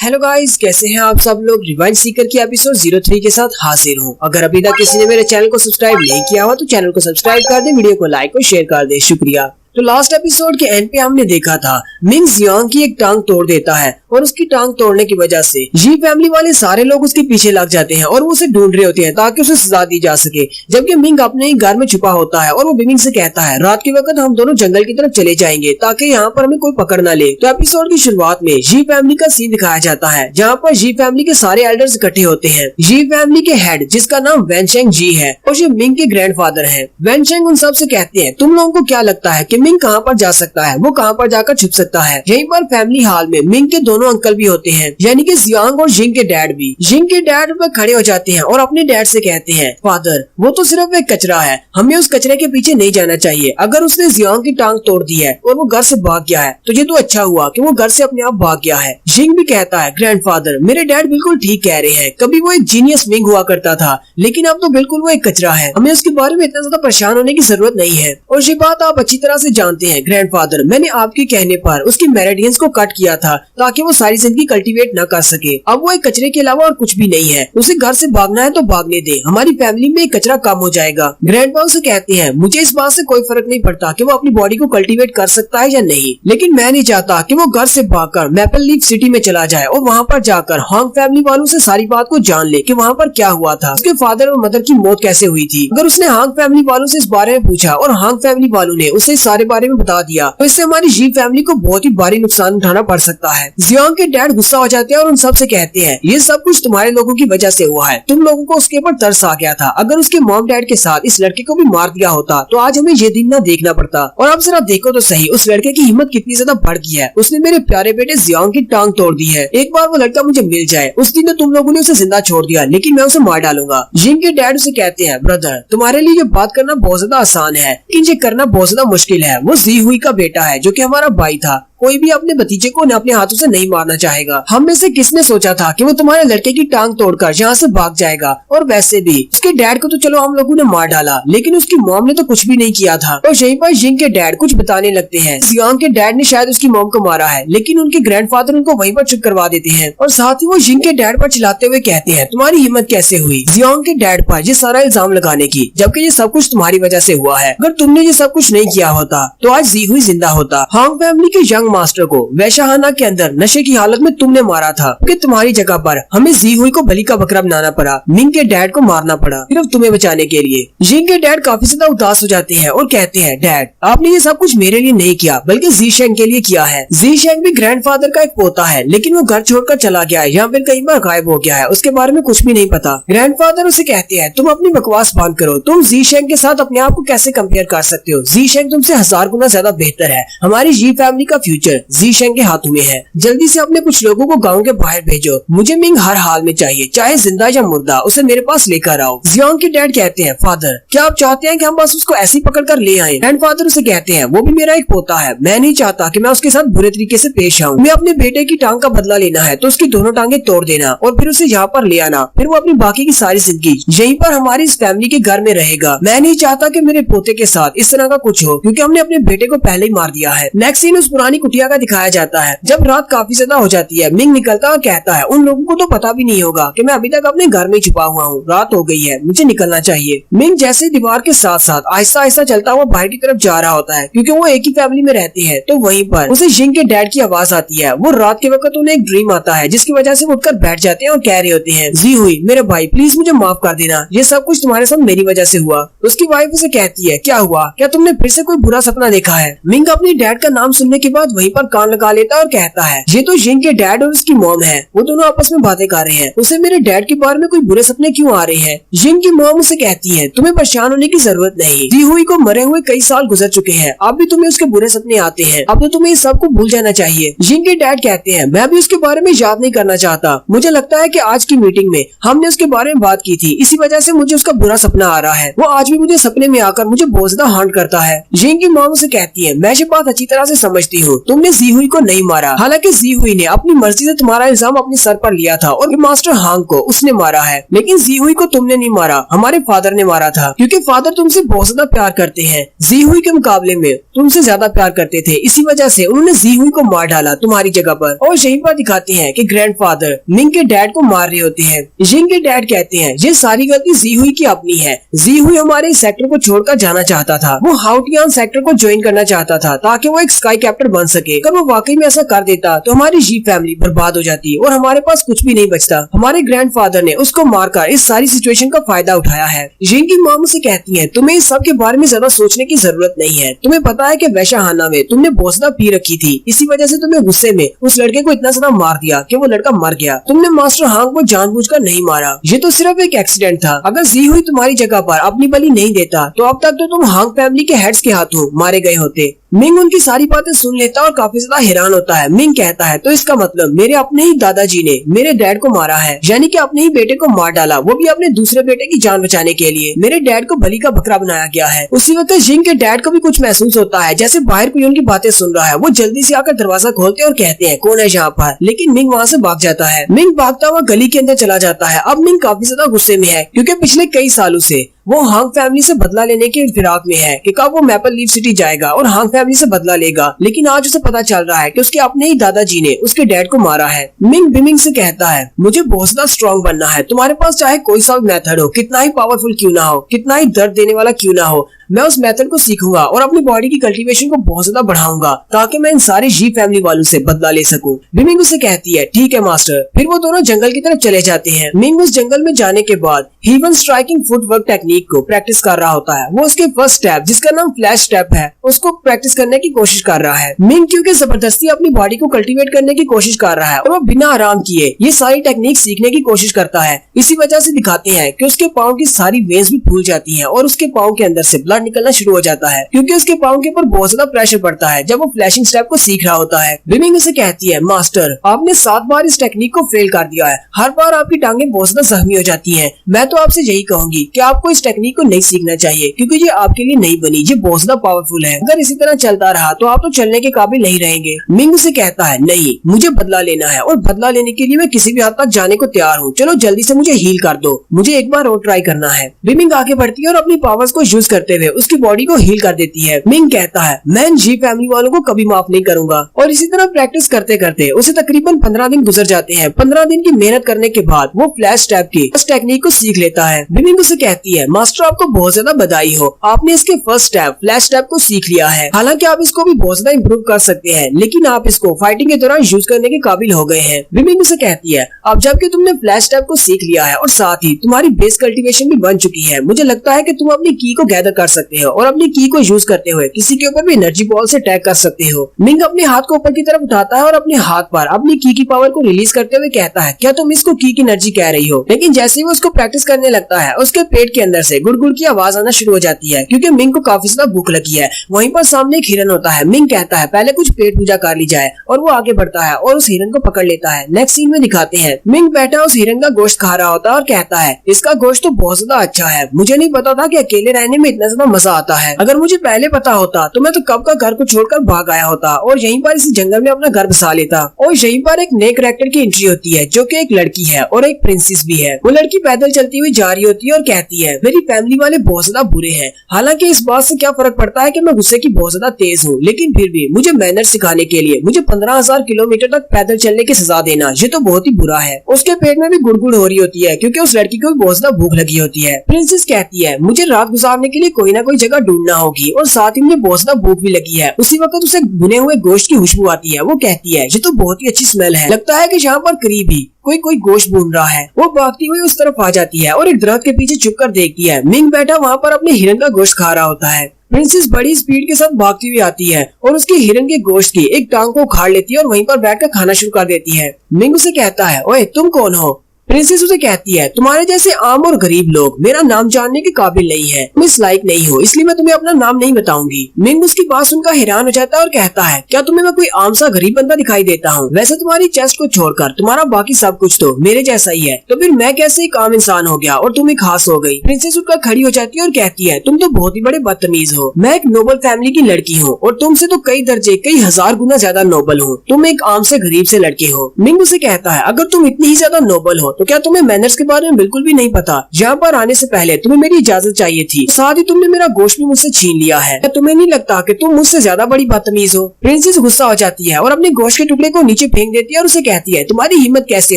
Hello guys, कैसे हैं आप सब लोग। रिवाइंड सीकर की एपिसोड 03 के साथ हाजिर हूँ। अगर अभी तक किसी ने मेरे चैनल को सब्सक्राइब नहीं किया हुआ तो चैनल को सब्सक्राइब कर दे, वीडियो को लाइक और शेयर कर दे, शुक्रिया। तो लास्ट एपिसोड के एंड पे हमने देखा था मिंग जियांग की एक टांग तोड़ देता है और उसकी टांग तोड़ने की वजह से जी फैमिली वाले सारे लोग उसके पीछे लग जाते हैं और वो उसे ढूंढ रहे होते हैं ताकि उसे सजा दी जा सके। जबकि मिंग अपने ही घर में छुपा होता है और वो बिमिंग से कहता है रात के वक्त हम दोनों जंगल की तरफ चले जाएंगे ताकि यहाँ पर हमें कोई पकड़ ना ले। तो एपिसोड की शुरुआत में जी फैमिली का सीन दिखाया जाता है जहाँ पर जी फैमिली के सारे एल्डर्स इकट्ठे होते हैं। जी फैमिली के हेड जिसका नाम वैनशेंग जी है और ये मिंग के ग्रैंडफादर है। वैनशेंग उन सब से कहते हैं तुम लोगों को क्या लगता है कि मिंग कहाँ पर जा सकता है, वो कहाँ पर जाकर छुप सकता है। यहीं पर फैमिली हॉल में मिंग के दोनों अंकल भी होते हैं, यानी कि जियांग और जिंग के डैड भी। जिंग के डैड पर खड़े हो जाते हैं और अपने डैड से कहते हैं फादर वो तो सिर्फ एक कचरा है, हमें उस कचरे के पीछे नहीं जाना चाहिए। अगर उसने जियांग की टांग तोड़ दी है और वो घर से भाग गया है तो ये तो अच्छा हुआ कि वो घर से अपने आप भाग गया है। जिंग भी कहता है ग्रैंडफादर मेरे डैड बिल्कुल ठीक कह रहे हैं, कभी वो एक जीनियस मिंग हुआ करता था लेकिन अब तो बिल्कुल वो एक कचरा है, हमें उसके बारे में इतना ज्यादा परेशान होने की जरूरत नहीं है। और ये बात आप अच्छी तरह से जानते हैं ग्रैंडफादर, मैंने आपके कहने पर उसकी मेरिडियंस को कट किया था ताकि वो सारी जिंदगी कल्टीवेट न कर सके। अब वो एक कचरे के अलावा और कुछ भी नहीं है, उसे घर से भागना है तो भागने दे, हमारी फैमिली में एक कचरा कम हो जाएगा। ग्रैंडपा उसे कहते हैं मुझे इस बात से कोई फर्क नहीं पड़ता कि वो अपनी बॉडी को कल्टीवेट कर सकता है या नहीं, लेकिन मैं नहीं चाहता कि वो घर से भागकर मैपल लीफ सिटी में चला जाए और वहाँ पर जाकर हांग फैमिली वालों से सारी बात को जान ले कि वहाँ पर क्या हुआ था, उसके फादर और मदर की मौत कैसे हुई थी। अगर उसने हांग फैमिली वालों से इस बारे में पूछा और हांग फैमिली वालों ने उसे इस सारे बारे में बता दिया तो इससे हमारी जी फैमिली को बहुत ही भारी नुकसान उठाना पड़ सकता है। जियांग के डैड गुस्सा हो जाते हैं और उन सब से कहते हैं ये सब कुछ तुम्हारे लोगों की वजह से हुआ है, तुम लोगों को उसके ऊपर तरस आ गया था। अगर उसके मॉम डैड के साथ इस लड़के को भी मार दिया होता तो आज हमें ये दिन न देखना पड़ता। और अब जरा देखो तो सही उस लड़के की हिम्मत कितनी ज्यादा बढ़ गई है, उसने मेरे प्यारे बेटे जियांग की टांग तोड़ दी है। एक बार वो लड़का मुझे मिल जाए, उस दिन तो तुम लोगों ने उसे जिंदा छोड़ दिया लेकिन मैं उसे मार डालूंगा। जिंग के डैड उसे कहते हैं ब्रदर तुम्हारे लिए ये बात करना बहुत ज्यादा आसान है लेकिन ये करना बहुत ज्यादा मुश्किल है। वो जी हुई का बेटा है जो कि हमारा भाई था, कोई भी अपने भतीजे को न अपने हाथों से नहीं मारना चाहेगा। हम में से किसने सोचा था कि वो तुम्हारे लड़के की टांग तोड़कर यहाँ से भाग जाएगा। और वैसे भी उसके डैड को तो चलो हम लोगों ने मार डाला लेकिन उसकी मॉम ने तो कुछ भी नहीं किया था। और यहीं पर जिंग के डैड कुछ बताने लगते हैं जियांग के डैड ने शायद उसकी मॉम को मारा है, लेकिन उनके ग्रैंडफादर उनको वहीं पर चुप करवा देते हैं और साथ ही वो जिंग के डैड पर चिल्लाते हुए कहते हैं तुम्हारी हिम्मत कैसे हुई जियांग के डैड पर ये सारा इल्जाम लगाने की, जबकि ये सब कुछ तुम्हारी वजह से हुआ है। अगर तुमने ये सब कुछ नहीं किया होता तो आज जी हुई जिंदा होता। हांग फैमिली के यंग मास्टर को वैशाहाना के अंदर नशे की हालत में तुमने मारा था कि तुम्हारी जगह पर हमें जी हुई को बलि का बकरा बनाना पड़ा, मिंग के डैड को मारना पड़ा सिर्फ तुम्हें बचाने के लिए। जिंग के डैड काफी ज्यादा उदास हो जाते हैं और कहते हैं डैड आपने ये सब कुछ मेरे लिए नहीं किया बल्कि जी शेंग के लिए किया है। जी शेंग भी ग्रैंडफादर का एक पोता है लेकिन वो घर छोड़कर चला गया है, यहाँ पर कई बार गायब हो गया है, उसके बारे में कुछ भी नहीं पता। ग्रैंडफादर उसे कहते हैं तुम अपनी बकवास बंद करो, तुम जी शेंग के साथ अपने आप को कैसे कंपेयर कर सकते हो। जी शेंग तुमसे 1000 गुना ज्यादा बेहतर है, हमारी जी फैमिली का फ्यूचर जी शेंग के हाथों में है। जल्दी से अपने कुछ लोगों को गांव के बाहर भेजो, मुझे मिंग हर हाल में चाहिए, चाहे जिंदा या मुर्दा, उसे मेरे पास लेकर आओ। जियांग के डैड कहते हैं फादर क्या आप चाहते हैं कि हम बस उसको ऐसे पकड़ कर ले आए। ग्रैंडफादर उसे कहते हैं वो भी मेरा एक पोता है, मैं नहीं चाहता कि मैं उसके साथ बुरे तरीके से पेश आऊँ। मैं अपने बेटे की टांग का बदला लेना है तो उसकी दोनों टांगे तोड़ देना और फिर उसे यहाँ पर ले आना, फिर वो अपनी बाकी की सारी जिंदगी यहीं पर हमारी इस फैमिली के घर में रहेगा। मैं नहीं चाहता कि मेरे पोते के साथ इस तरह का कुछ हो क्योंकि हमने अपने बेटे को पहले ही मार दिया है। नेक्स्ट सीन उस पुरानी कुटिया का दिखाया जाता है। जब रात काफी ज्यादा हो जाती है मिंग निकलता और कहता है उन लोगों को तो पता भी नहीं होगा कि मैं अभी तक अपने घर में छुपा हुआ हूँ, रात हो गई है, मुझे निकलना चाहिए। मिंग जैसे दीवार के साथ साथ आहिस्ता आहिस्ता चलता हुआ बाहर की तरफ जा रहा होता है क्योंकि वो एक ही फैमिली में रहते हैं। तो वहीं पर उसे जिंग के डैड की आवाज आती है। वो रात के वक्त उन्हें एक ड्रीम आता है जिसकी वजह से वो उठकर बैठ जाते हैं और कह रहे होते हैं जी हुई मेरे भाई प्लीज मुझे माफ कर देना, ये सब कुछ तुम्हारे साथ मेरी वजह से हुआ। उसकी वाइफ उसे कहती है क्या हुआ, क्या तुमने फिर से कोई बुरा सपना देखा है। मिंग अपनी डैड का नाम सुनने के बाद वहीं पर कान लगा लेता है और कहता है ये तो जिंग के डैड और उसकी मॉम है, वो दोनों आपस में बातें कर रहे हैं। उसे मेरे डैड के बारे में कोई बुरे सपने क्यों आ रहे हैं। जिंग की मॉम उसे कहती है तुम्हें परेशान होने की जरूरत नहीं, जी हुई को मरे हुए कई साल गुजर चुके हैं, अब भी तुम्हें उसके बुरे सपने आते हैं, अब तो तुम्हें इस सब को भूल जाना चाहिए। जिंग के डैड कहते हैं मैं भी उसके बारे में याद नहीं करना चाहता, मुझे लगता है कि आज की मीटिंग में हमने उसके बारे में बात की थी, इसी वजह से मुझे उसका बुरा सपना आ रहा है, वो आज भी मुझे सपने में आकर मुझे बहुत ज्यादा हांट करता है। जिंग की मॉम उसे कहती है मैं ये बात अच्छी तरह से समझती हूँ, तुमने जी हुई को नहीं मारा। हालांकि जी हुई ने अपनी मर्जी से तुम्हारा इल्जाम अपने सर पर लिया था और मास्टर हांग को उसने मारा है, लेकिन जी हुई को तुमने नहीं मारा, हमारे फादर ने मारा था, क्योंकि फादर तुमसे बहुत ज्यादा प्यार करते हैं, जी हुई के मुकाबले में तुमसे ज्यादा प्यार करते थे, इसी वजह से उन्होंने जी हुई को मार डाला तुम्हारी जगह पर। और यहीं पर दिखाते हैं कि ग्रैंडफादर मिंग के डैड को मार रहे होते हैं। जिंग के डैड कहते हैं ये सारी गलती जी हुई की अपनी है, जी हुई हमारे सेक्टर को छोड़कर जाना चाहता था, वो हाउटियान सेक्टर को ज्वाइन करना चाहता था ताकि वो एक स्काई कैप्टर बन सके। अगर वो वाकई में ऐसा कर देता तो हमारी जी फैमिली बर्बाद हो जाती और हमारे पास कुछ भी नहीं बचता। हमारे ग्रैंडफादर ने उसको मारकर इस सारी सिचुएशन का फायदा उठाया है। जिंग की माँ मुझसे कहती है तुम्हें इस सब के बारे में ज्यादा सोचने की जरूरत नहीं है, तुम्हें पता है कि वैशाहाना में तुमने बहुत ज्यादा पी रखी थी, इसी वजह से तुम्हें गुस्से में उस लड़के को इतना ज्यादा मार दिया कि वो लड़का मर गया। तुमने मास्टर हांग को जानबूझकर नहीं मारा, ये तो सिर्फ एक एक्सीडेंट था। अगर जी हुई तुम्हारी जगह पर अपनी बलि नहीं देता तो अब तक तो तुम हांग फैमिली के हेड्स के हाथों मारे गए होते। मिंग उनकी सारी बातें सुन लेता और काफी ज्यादा हैरान होता है। मिंग कहता है तो इसका मतलब मेरे अपने ही दादाजी ने मेरे डैड को मारा है, यानी कि अपने ही बेटे को मार डाला, वो भी अपने दूसरे बेटे की जान बचाने के लिए। मेरे डैड को बलि का बकरा बनाया गया है। उसी वक्त जिंग के डैड को भी कुछ महसूस होता है, जैसे बाहर कोई उनकी बातें सुन रहा है। वो जल्दी से आकर दरवाजा खोलते और कहते हैं कौन है यहाँ पर, लेकिन मिंग वहाँ से भाग जाता है। मिंग भागता हुआ गली के अंदर चला जाता है। अब मिंग काफी ज्यादा गुस्से में है, क्योंकि पिछले कई सालों से वो हांग फैमिली से बदला लेने के फिराक में है कि कब वो मैपल लीफ सिटी जाएगा और हांग फैमिली से बदला लेगा। लेकिन आज उसे पता चल रहा है कि उसके अपने ही दादाजी ने उसके डैड को मारा है। मिंग बिमिंग से कहता है मुझे बहुत ज्यादा स्ट्रॉन्ग बनना है, तुम्हारे पास चाहे कोई सा मेथड हो, कितना ही पावरफुल क्यों ना हो, कितना ही दर्द देने वाला क्यों ना हो, मैं उस मेथड को सीखूंगा और अपनी बॉडी की कल्टीवेशन को बहुत ज्यादा बढ़ाऊंगा ताकि मैं इन सारे जी फैमिली वालों से बदला ले सकूं। बिमिंग उसे कहती है ठीक है मास्टर। फिर वो दोनों जंगल की तरफ चले जाते हैं। मिंग उस जंगल में जाने के बाद हीवन स्ट्राइकिंग फुटवर्क टेक्निक को प्रैक्टिस कर रहा होता है। वो उसके फर्स्ट स्टेप जिसका नाम फ्लैश स्टेप है उसको प्रैक्टिस करने की कोशिश कर रहा है। मिंग क्योंकि जबरदस्ती अपनी बॉडी को कल्टीवेट करने की कोशिश कर रहा है और वो बिना आराम किए ये सारी टेक्निक सीखने की कोशिश करता है। इसी वजह से दिखाते हैं कि उसके पाँव की सारी वेन्स भी फूल जाती है और उसके पाँव के अंदर से ब्लड निकलना शुरू हो जाता है, क्योंकि उसके पाँव के ऊपर बहुत ज्यादा प्रेशर पड़ता है जब वो फ्लैशिंग स्टेप को सीख रहा होता है। बिमिंग उसे कहती है मास्टर आपने 7 बार इस टेक्निक को फेल कर दिया है, हर बार आपकी टांगे बहुत ज्यादा जख्मी हो जाती हैं। मैं तो आपसे यही कहूंगी कि आपको इस टेक्निक को नहीं सीखना चाहिए, क्योंकि ये आपके लिए नहीं बनी, ये बहुत ज्यादा पावरफुल है। अगर इसी तरह चलता रहा तो आप तो चलने के काबिल नहीं रहेंगे। मिंग उसे कहता है नहीं, मुझे बदला लेना है और बदला लेने के लिए मैं किसी भी हद तक जाने को तैयार हूँ। चलो जल्दी से मुझे हील कर दो, मुझे एक बार और ट्राई करना है। बिमिंग आगे बढ़ती है और अपनी पावर्स को यूज करते हुए उसकी बॉडी को हील कर देती है। मिंग कहता है मैं जी फैमिली वालों को कभी माफ नहीं करूंगा। और इसी तरह प्रैक्टिस करते करते उसे तकरीबन 15 दिन गुजर जाते हैं। 15 दिन की मेहनत करने के बाद वो फ्लैश स्टेप की इस टेक्निक को सीख लेता है। बिमिंग उसे कहती है मास्टर आपको बहुत ज्यादा बधाई हो, आपने इसके फर्स्ट स्टेप फ्लैश स्टेप को सीख लिया है। हालांकि आप इसको भी बहुत ज्यादा इम्प्रूव कर सकते हैं, लेकिन आप इसको फाइटिंग के दौरान यूज करने के काबिल हो गए हैं। बिमिंग उसे कहती है अब जबकि तुमने फ्लैश स्टेप को सीख लिया है और साथ ही तुम्हारी बेस कल्टीवेशन भी बन चुकी है, मुझे लगता है कि तुम अपनी की को गैदर कर सकते हो और अपनी की को यूज करते हुए किसी के ऊपर भी एनर्जी बॉल से अटैक कर सकते हो। मिंग अपने हाथ को ऊपर की तरफ उठाता है और अपने हाथ पर अपनी की पावर को रिलीज करते हुए कहता है क्या तुम इसको की एनर्जी कह रही हो। लेकिन जैसे ही वो उसको प्रैक्टिस करने लगता है उसके पेट के अंदर से गुड़गुड़ की आवाज आना शुरू हो जाती है, क्योंकि मिंग को काफी ज्यादा भूख लगी है। वहीं पर सामने एक हिरन होता है। मिंग कहता है पहले कुछ पेट पूजा कर ली जाए और वो आगे बढ़ता है और उस हिरन को पकड़ लेता है। नेक्स्ट सीन में दिखाते हैं मिंग बैठा उस हिरन का गोश्त खा रहा होता है और कहता है इसका गोश्त तो बहुत ज्यादा अच्छा है, मुझे नहीं पता था कि अकेले रहने में इतना ज्यादा मजा आता है। अगर मुझे पहले पता होता तो मैं तो कब का घर को छोड़कर भाग आया होता और यहीं पर इसी जंगल में अपना घर बसा लेता। और यहीं पर एक नए कैरेक्टर की एंट्री होती है जो कि एक लड़की है और एक प्रिंसेस भी है। वो लड़की पैदल चलती हुई जा रही होती है और कहती है मेरी फैमिली वाले बहुत ज्यादा बुरे हैं। हालांकि इस बात से क्या फर्क पड़ता है कि मैं गुस्से की बहुत ज्यादा तेज हूँ, लेकिन फिर भी मुझे मैनर सिखाने के लिए मुझे 15,000 किलोमीटर तक पैदल चलने की सजा देना ये तो बहुत ही बुरा है। उसके पेट में भी गुड़गुड़ हो रही होती है क्योंकि उस लड़की को भी बहुत ज्यादा भूख लगी होती है। प्रिंसेस कहती है मुझे रात गुजारने के लिए कोई ना कोई जगह ढूंढना होगी और साथ ही मुझे बहुत ज्यादा भूख भी लगी है। उसी वक्त उसे भुने हुए गोश्त की खुशबू आती है। वो कहती है ये तो बहुत ही अच्छी स्मेल है, लगता है कि यहाँ पर करीब ही कोई गोश्त भून रहा है। वो भागती हुई उस तरफ आ जाती है और एक दरख्त के पीछे छुप कर देखती है। मिंग बैठा वहाँ पर अपने हिरन का गोश्त खा रहा होता है। प्रिंसेस बड़ी स्पीड के साथ भागती हुई आती है और उसके हिरन के गोश्त की एक टांग को उखाड़ लेती है और वहीं पर बैठकर खाना शुरू कर देती है। मिंग उसे कहता है ओए तुम कौन हो। प्रिंसेस उसे कहती है तुम्हारे जैसे आम और गरीब लोग मेरा नाम जानने के काबिल नहीं है, तुम इस लायक नहीं हो, इसलिए मैं तुम्हें अपना नाम नहीं बताऊंगी। मिंग उसकी बात सुनकर हैरान हो जाता है और कहता है क्या तुम्हें मैं कोई आम सा गरीब बंदा दिखाई देता हूँ? वैसे तुम्हारी चेस्ट को छोड़कर तुम्हारा बाकी सब कुछ तो मेरे जैसा ही है, तो फिर मैं कैसे एक आम इंसान हो गया और तुम एक खास हो गई? प्रिंसेस उठकर खड़ी हो जाती है और कहती है तुम तो बहुत ही बड़े बदतमीज हो, मैं एक नोबल फैमिली की लड़की हूँ और तुमसे तो कई दर्जे कई हजार गुना ज्यादा नोबल हूँ, तुम एक आम से गरीब से लड़के हो। मिंग उसे कहता है अगर तुम इतनी ही ज्यादा नोबल हो तो क्या तुम्हें मैनर्स के बारे में बिल्कुल भी नहीं पता? यहाँ पर आने से पहले तुम्हें मेरी इजाजत चाहिए थी, साथ ही तुमने मेरा गोश्त भी मुझसे छीन लिया है। क्या तुम्हें नहीं लगता कि तुम मुझसे ज्यादा बड़ी बदतमीज हो? प्रिंसेस गुस्सा हो जाती है और अपने गोश्त के टुकड़े को नीचे फेंक देती है और उसे कहती है तुम्हारी हिम्मत कैसे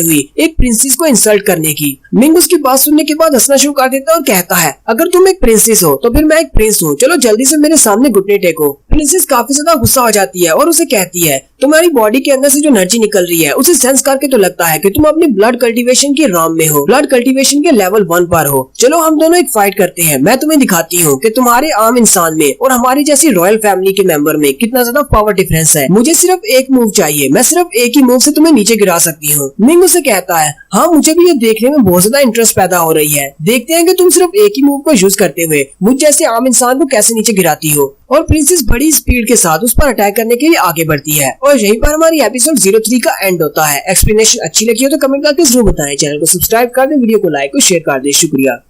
हुई एक प्रिंसेस को इंसल्ट करने की? मिंग उसकी बात सुनने के बाद हंसना शुरू कर देता है और कहता है अगर तुम एक प्रिंसेस हो तो फिर मैं एक प्रिंस हूँ, चलो जल्दी से मेरे सामने घुटने टेको। प्रिंसेस काफी ज्यादा गुस्सा हो जाती है और उसे कहती है तुम्हारी बॉडी के अंदर से जो एनर्जी निकल रही है उसे सेंस करके तो लगता है कि तुम अपनी ब्लड कल्टीवेशन के राम में हो, ब्लड कल्टीवेशन के लेवल 1 पर हो। चलो हम दोनों एक फाइट करते हैं, मैं तुम्हें दिखाती हूँ कि तुम्हारे आम इंसान में और हमारी जैसी रॉयल फैमिली के मेंबर में कितना ज्यादा पावर डिफरेंस है। मुझे सिर्फ एक मूव चाहिए, मैं सिर्फ एक ही मूव से तुम्हें नीचे गिरा सकती हूँ। मिंग उसे कहता है हाँ मुझे भी ये देखने में बहुत ज्यादा इंटरेस्ट पैदा हो रही है, देखते हैं कि तुम सिर्फ एक ही मूव को यूज करते हुए मुझ जैसे आम इंसान को कैसे नीचे गिराती हो। और प्रिंसेस बड़ी स्पीड के साथ उस पर अटैक करने के लिए आगे बढ़ती है और यहीं पर हमारी एपिसोड 03 का एंड होता है। एक्सप्लेनेशन अच्छी लगी हो तो कमेंट करके जरूर बताएं, चैनल को सब्सक्राइब कर दें, वीडियो को लाइक और शेयर कर दें। शुक्रिया।